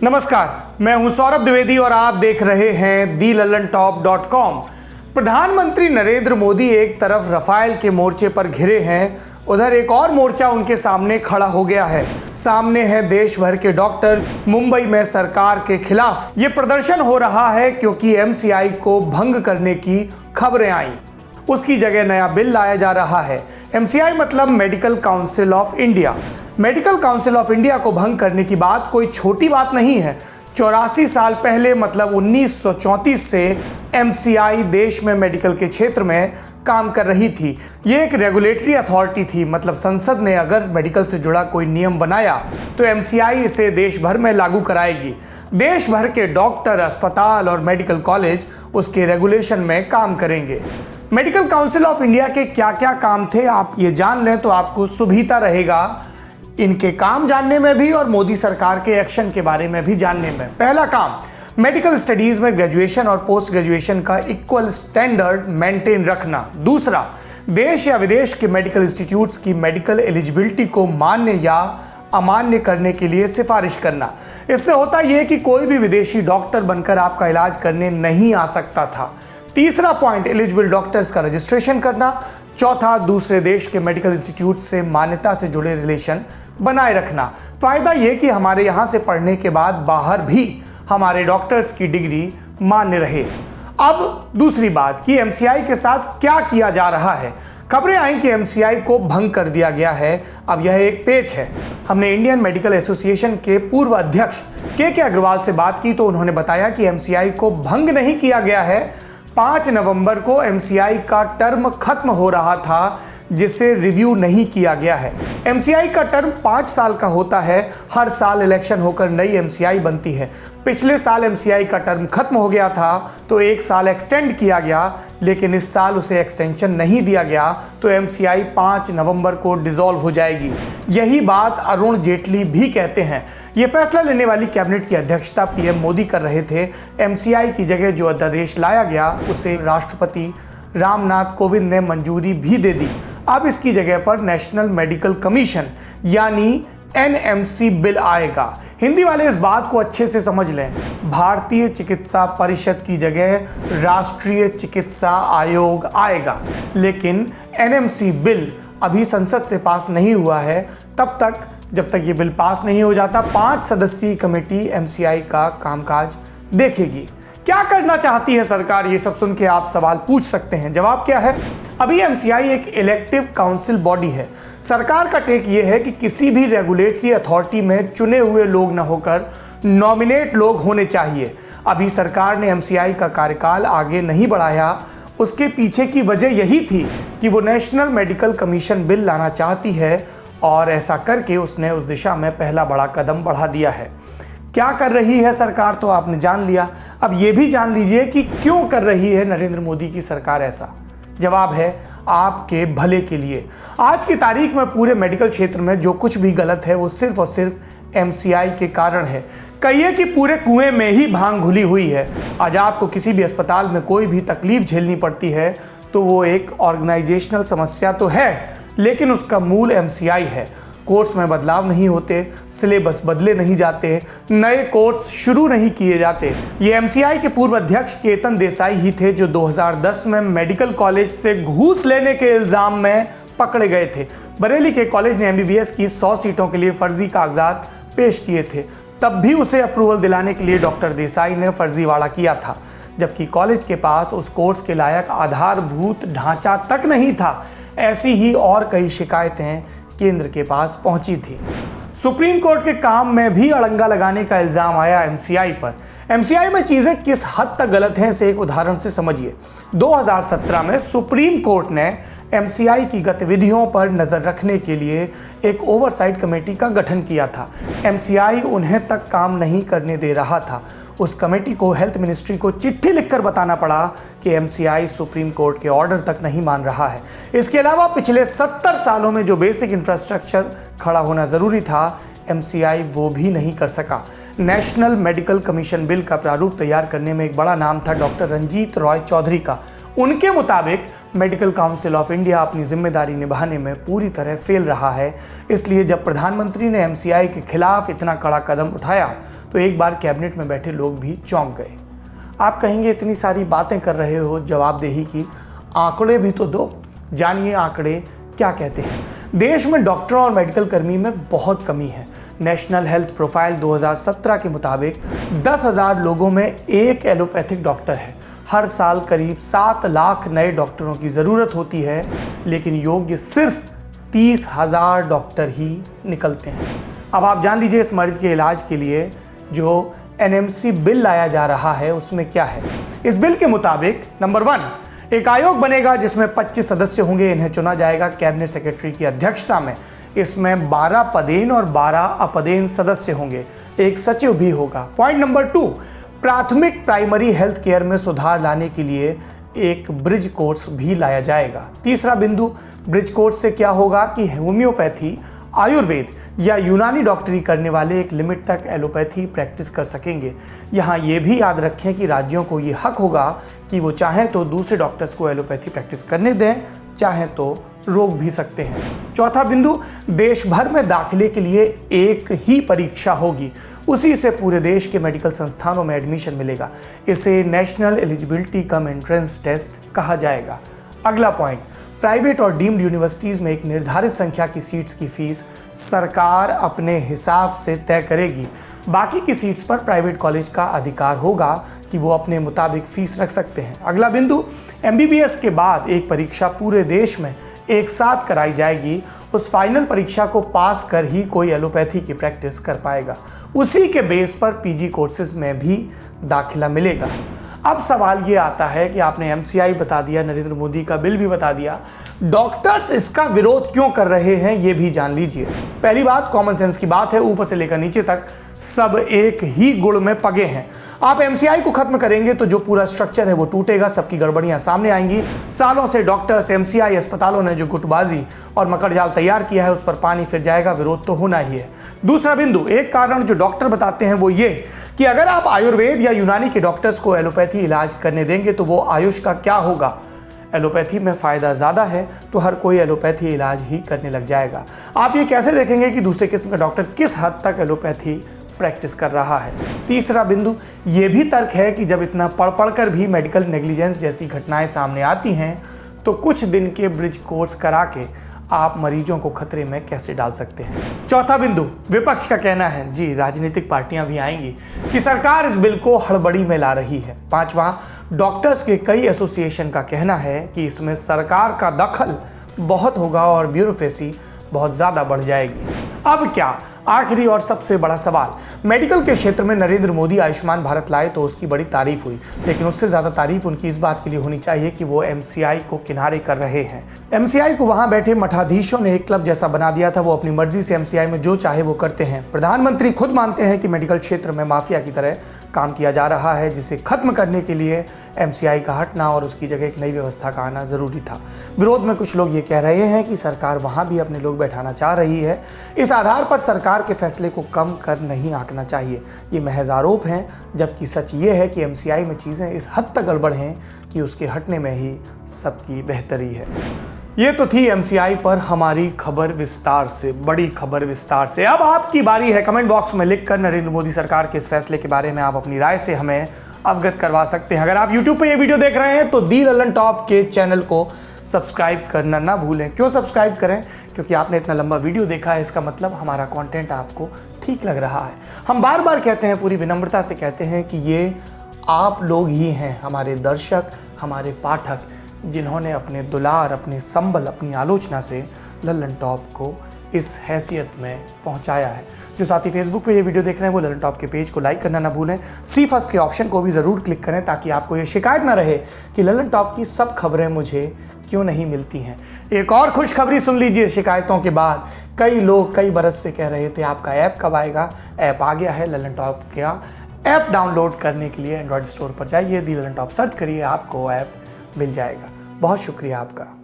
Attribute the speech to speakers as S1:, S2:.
S1: नमस्कार, मैं हूं सौरभ द्विवेदी और आप देख रहे हैं thelalantop.com। प्रधानमंत्री नरेंद्र मोदी एक तरफ रफाल के मोर्चे पर घिरे हैं, उधर एक और मोर्चा उनके सामने खड़ा हो गया है। सामने है देश भर के डॉक्टर। मुंबई में सरकार के खिलाफ ये प्रदर्शन हो रहा है क्योंकि एमसीआई को भंग करने की खबरें आई। उसकी जगह नया बिल लाया जा रहा है। एमसीआई मतलब medical council of India. Medical council of India को भंग करने की बात कोई छोटी बात नहीं है। 84 साल पहले मतलब 1934 से एमसीआई देश में मेडिकल के क्षेत्र में काम कर रही थी। ये एक रेगुलेटरी अथॉरिटी थी, मतलब संसद ने अगर मेडिकल से जुड़ा कोई नियम बनाया तो एमसीआई इसे देश भर में लागू कराएगी। देश भर के डॉक्टर, अस्पताल और मेडिकल कॉलेज उसके रेगुलेशन में काम करेंगे। मेडिकल काउंसिल ऑफ इंडिया के क्या क्या काम थे आप ये जान लें तो आपको सुविधा रहेगा इनके काम जानने में भी और मोदी सरकार के एक्शन के बारे में भी जानने में। पहला काम, मेडिकल स्टडीज में ग्रेजुएशन और पोस्ट ग्रेजुएशन का इक्वल स्टैंडर्ड मेंटेन रखना। दूसरा, देश या विदेश के मेडिकल इंस्टीट्यूट्स की मेडिकल एलिजिबिलिटी को मान्य या अमान्य करने के लिए सिफारिश करना। इससे होता यह कि कोई भी विदेशी डॉक्टर बनकर आपका इलाज करने नहीं आ सकता था। तीसरा पॉइंट, एलिजिबल डॉक्टर्स का रजिस्ट्रेशन करना। चौथा, दूसरे देश के मेडिकल इंस्टीट्यूट से मान्यता से जुड़े रिलेशन बनाए रखना। फायदा यह कि हमारे यहाँ से पढ़ने के बाद बाहर भी हमारे डॉक्टर्स की डिग्री मान्य रहे। अब दूसरी बात कि एमसीआई के साथ क्या किया जा रहा है। खबरें आई कि एमसीआई को भंग कर दिया गया है। अब यह एक पेच है। हमने इंडियन मेडिकल एसोसिएशन के पूर्व अध्यक्ष के अग्रवाल से बात की तो उन्होंने बताया कि एमसीआई को भंग नहीं किया गया है। 5 नवंबर को एमसीआई का टर्म खत्म हो रहा था जिसे रिव्यू नहीं किया गया है। एमसीआई का टर्म 5 साल का होता है। हर साल इलेक्शन होकर नई एमसीआई बनती है। पिछले साल एमसीआई का टर्म खत्म हो गया था तो 1 साल एक्सटेंड किया गया, लेकिन इस साल उसे एक्सटेंशन नहीं दिया गया तो एमसीआई 5 नवंबर को डिसॉल्व हो जाएगी। यही बात अरुण जेटली भी कहते हैं। ये फैसला लेने वाली कैबिनेट की अध्यक्षता पीएम मोदी कर रहे थे। एमसीआई की जगह जो अध्यादेश लाया गया उसे राष्ट्रपति रामनाथ कोविंद ने मंजूरी भी दे दी। अब इसकी जगह पर नेशनल मेडिकल कमीशन यानी एनएमसी बिल आएगा। हिंदी वाले इस बात को अच्छे से समझ लें। भारतीय चिकित्सा परिषद की जगह राष्ट्रीय चिकित्सा आयोग आएगा, लेकिन एनएमसी बिल अभी संसद से पास नहीं हुआ है। जब तक ये बिल पास नहीं हो जाता 5 सदस्यीय कमेटी एमसीआई का कामकाज देखेगी। क्या करना चाहती है सरकार, ये सब सुन के आप सवाल पूछ सकते हैं। जवाब क्या है? अभी एमसीआई एक इलेक्टिव काउंसिल बॉडी है। सरकार का टेक ये है कि किसी भी रेगुलेटरी अथॉरिटी में चुने हुए लोग न होकर नॉमिनेट लोग होने चाहिए। अभी सरकार ने एमसीआई का कार्यकाल आगे नहीं बढ़ाया। उसके पीछे की वजह यही थी कि वो नेशनल मेडिकल कमीशन बिल लाना चाहती है और ऐसा करके उसने उस दिशा में पहला बड़ा कदम बढ़ा दिया है। क्या कर रही है सरकार तो आपने जान लिया। अब ये भी जान लीजिए कि क्यों कर रही है नरेंद्र मोदी की सरकार ऐसा। जवाब है आपके भले के लिए। आज की तारीख में पूरे मेडिकल क्षेत्र में जो कुछ भी गलत है वो सिर्फ और सिर्फ एमसीआई के कारण है। कहिए कि पूरे कुएं में ही भांग घुली हुई है। आज आपको किसी भी अस्पताल में कोई भी तकलीफ झेलनी पड़ती है तो वो एक ऑर्गेनाइजेशनल समस्या तो है, लेकिन उसका मूल एमसीआई है। कोर्स में बदलाव नहीं होते, सिलेबस बदले नहीं जाते, नए कोर्स शुरू नहीं किए जाते। ये एमसीआई के पूर्व अध्यक्ष केतन देसाई ही थे जो 2010 में मेडिकल कॉलेज से घूस लेने के इल्जाम में पकड़े गए थे। बरेली के कॉलेज ने एमबीबीएस की 100 सीटों के लिए फर्जी कागजात पेश किए थे। तब भी उसे अप्रूवल दिलाने के लिए डॉक्टर देसाई ने फर्जीवाड़ा किया था, जबकि कॉलेज के पास उस कोर्स के लायक आधारभूत ढांचा तक नहीं था। ऐसी ही और कई शिकायतें केंद्र के पास पहुंची थी। सुप्रीम कोर्ट के काम में भी अड़ंगा लगाने का इल्जाम आया एमसीआई पर। एमसीआई में चीजें किस हद तक गलत हैं इसे एक उदाहरण से समझिए। 2017 में सुप्रीम कोर्ट ने एमसीआई की गतिविधियों पर नजर रखने के लिए एक ओवरसाइट कमेटी का गठन किया था। एमसीआई उन्हें तक काम नहीं करने दे रहा था। उस कमेटी को हेल्थ मिनिस्ट्री को चिट्ठी लिखकर बताना पड़ा कि एमसीआई सुप्रीम कोर्ट के ऑर्डर तक नहीं मान रहा है। इसके अलावा पिछले 70 सालों में जो बेसिक इंफ्रास्ट्रक्चर खड़ा होना जरूरी था एमसीआई वो भी नहीं कर सका। नेशनल मेडिकल कमीशन बिल का प्रारूप तैयार करने में एक बड़ा नाम था डॉक्टर रंजीत रॉय चौधरी का। उनके मुताबिक मेडिकल काउंसिल ऑफ इंडिया अपनी जिम्मेदारी निभाने में पूरी तरह फेल रहा है। इसलिए जब प्रधानमंत्री ने एमसीआई के खिलाफ इतना कड़ा कदम उठाया तो एक बार कैबिनेट में बैठे लोग भी चौंक गए। आप कहेंगे इतनी सारी बातें कर रहे हो जवाबदेही की, आंकड़े भी तो दो। जानिए आंकड़े क्या कहते हैं। देश में डॉक्टरों और मेडिकल कर्मी में बहुत कमी है। नेशनल हेल्थ प्रोफाइल 2017 के मुताबिक 10,000 लोगों में एक एलोपैथिक डॉक्टर है। हर साल करीब 7 लाख नए डॉक्टरों की ज़रूरत होती है, लेकिन योग्य सिर्फ 30,000 डॉक्टर ही निकलते हैं। अब आप जान लीजिए इस मरीज के इलाज के लिए जो एनएमसी बिल लाया जा रहा है उसमें क्या है। इस बिल के मुताबिक नंबर 1, एक आयोग बनेगा जिसमें 25 सदस्य होंगे। इन्हें चुना जाएगा कैबिनेट सेक्रेटरी की अध्यक्षता में। इसमें 12 पदेन और 12 अपदेन सदस्य होंगे। एक सचिव भी होगा। पॉइंट नंबर 2, प्राथमिक प्राइमरी हेल्थ केयर में सुधार लाने के लिए एक ब्रिज कोर्स भी लाया जाएगा। तीसरा बिंदु, ब्रिज कोर्स से क्या होगा कि होम्योपैथी, आयुर्वेद या यूनानी डॉक्टरी करने वाले एक लिमिट तक एलोपैथी प्रैक्टिस कर सकेंगे। यहाँ ये भी याद रखें कि राज्यों को ये हक होगा कि वो चाहें तो दूसरे डॉक्टर्स को एलोपैथी प्रैक्टिस करने दें, चाहें तो रोक भी सकते हैं। चौथा बिंदु, देश भर में दाखिले के लिए एक ही परीक्षा होगी। उसी से पूरे देश के मेडिकल संस्थानों में एडमिशन मिलेगा। इसे national eligibility cum entrance test कहा जाएगा। अगला पॉइंट, प्राइवेट और डीम्ड यूनिवर्सिटीज़ में एक निर्धारित संख्या की सीट्स की फीस सरकार अपने हिसाब से तय करेगी। बाकी की सीट्स पर प्राइवेट कॉलेज का अधिकार होगा कि वो अपने मुताबिक फीस रख सकते हैं। अगला बिंदु, एमबीबीएस के बाद एक परीक्षा पूरे देश में एक साथ कराई जाएगी। उस फाइनल परीक्षा को पास कर ही कोई एलोपैथी की प्रैक्टिस कर पाएगा। उसी के बेस पर पीजी कोर्सेज में भी दाखिला मिलेगा। अब सवाल ये आता है कि आपने एमसीआई बता दिया, नरेंद्र मोदी का बिल भी बता दिया, डॉक्टर्स इसका विरोध क्यों कर रहे हैं ये भी जान लीजिए। पहली बात, कॉमन सेंस की बात है, ऊपर से लेकर नीचे तक सब एक ही गुण में पगे हैं। आप एमसीआई को खत्म करेंगे तो जो पूरा स्ट्रक्चर है वो टूटेगा, सबकी गड़बड़ियां सामने आएंगी। सालों से डॉक्टर्स, एमसीआई, अस्पतालों ने जो गुटबाजी और मकड़जाल तैयार किया है उस पर पानी फिर जाएगा, विरोध तो होना ही है। दूसरा बिंदु, एक कारण जो डॉक्टर बताते हैं वो ये कि अगर आप आयुर्वेद या यूनानी के डॉक्टर्स को एलोपैथी इलाज करने देंगे तो वो आयुष का क्या होगा। एलोपैथी में फ़ायदा ज़्यादा है तो हर कोई एलोपैथी इलाज ही करने लग जाएगा। आप ये कैसे देखेंगे कि दूसरे किस्म का डॉक्टर किस हद तक एलोपैथी प्रैक्टिस कर रहा है। तीसरा बिंदु, ये भी तर्क है कि जब इतना पढ़ कर भी मेडिकल नेग्लिजेंस जैसी घटनाएं सामने आती हैं तो कुछ दिन के ब्रिज कोर्स करा के आप मरीजों को खतरे में कैसे डाल सकते हैं। चौथा बिंदु, विपक्ष का कहना है, जी राजनीतिक पार्टियां भी आएंगी, कि सरकार इस बिल को हड़बड़ी में ला रही है। पांचवा, डॉक्टर्स के कई एसोसिएशन का कहना है कि इसमें सरकार का दखल बहुत होगा और ब्यूरोक्रेसी बहुत ज़्यादा बढ़ जाएगी। अब क्या, आखिरी और सबसे बड़ा सवाल, मेडिकल के क्षेत्र में नरेंद्र मोदी आयुष्मान भारत लाए तो उसकी बड़ी तारीफ हुई, लेकिन उससे ज़्यादा तारीफ उनकी इस बात के लिए होनी चाहिए कि वो एमसीआई को किनारे कर रहे हैं। एमसीआई को वहां बैठे मठाधीशों ने एक क्लब जैसा बना दिया था। वो अपनी मर्जी से एमसीआई में जो चाहे वो करते हैं। प्रधानमंत्री खुद मानते हैं कि मेडिकल क्षेत्र में माफिया की तरह काम किया जा रहा है, जिसे खत्म करने के लिए एमसीआई का हटना और उसकी जगह एक नई व्यवस्था का आना जरूरी था। विरोध में कुछ लोग ये कह रहे हैं कि सरकार वहां भी अपने लोग बैठाना चाह रही है। इस आधार पर सरकार के फैसले को कम कर नहीं आंकना चाहिए। ये महज आरोप हैं, जबकि सच ये है कि एमसीआई में चीज़ें इस हद तक गड़बड़ हैं कि उसके हटने में ही सबकी बेहतरी है। ये तो थी एमसीआई पर हमारी खबर विस्तार से, बड़ी खबर विस्तार से। अब आपकी बारी है, कमेंट बॉक्स में लिखकर नरेंद्र मोदी सरकार के इस फैसले के बारे में आप अपनी राय से हमें अवगत करवा सकते हैं। अगर आप YouTube पे ये वीडियो देख रहे हैं तो दी लल्लन टॉप के चैनल को सब्सक्राइब करना ना भूलें। क्यों सब्सक्राइब करें? क्योंकि आपने इतना लंबा वीडियो देखा है, इसका मतलब हमारा कंटेंट आपको ठीक लग रहा है। हम बार बार कहते हैं, पूरी विनम्रता से कहते हैं कि ये आप लोग ही हैं, हमारे दर्शक, हमारे पाठक, जिन्होंने अपने दुलार, अपने संबल, अपनी आलोचना से लल्लन टॉप को इस हैसियत में पहुंचाया है। जो साथी फेसबुक पे ये वीडियो देख रहे हैं वो लल्लन टॉप के पेज को लाइक करना ना भूलें। सी फर्स्ट के ऑप्शन को भी ज़रूर क्लिक करें ताकि आपको ये शिकायत ना रहे कि लल्लन टॉप की सब खबरें मुझे क्यों नहीं मिलती हैं। एक और खुशखबरी सुन लीजिए। शिकायतों के बाद कई लोग कई बरस से कह रहे थे आपका ऐप कब आएगा। ऐप आ गया है। लल्लन टॉप का ऐप डाउनलोड करने के लिए एंड्रॉयड स्टोर पर जाइए, दी लल्लन टॉप सर्च करिए, आपको ऐप मिल जाएगा। बहुत शुक्रिया आपका।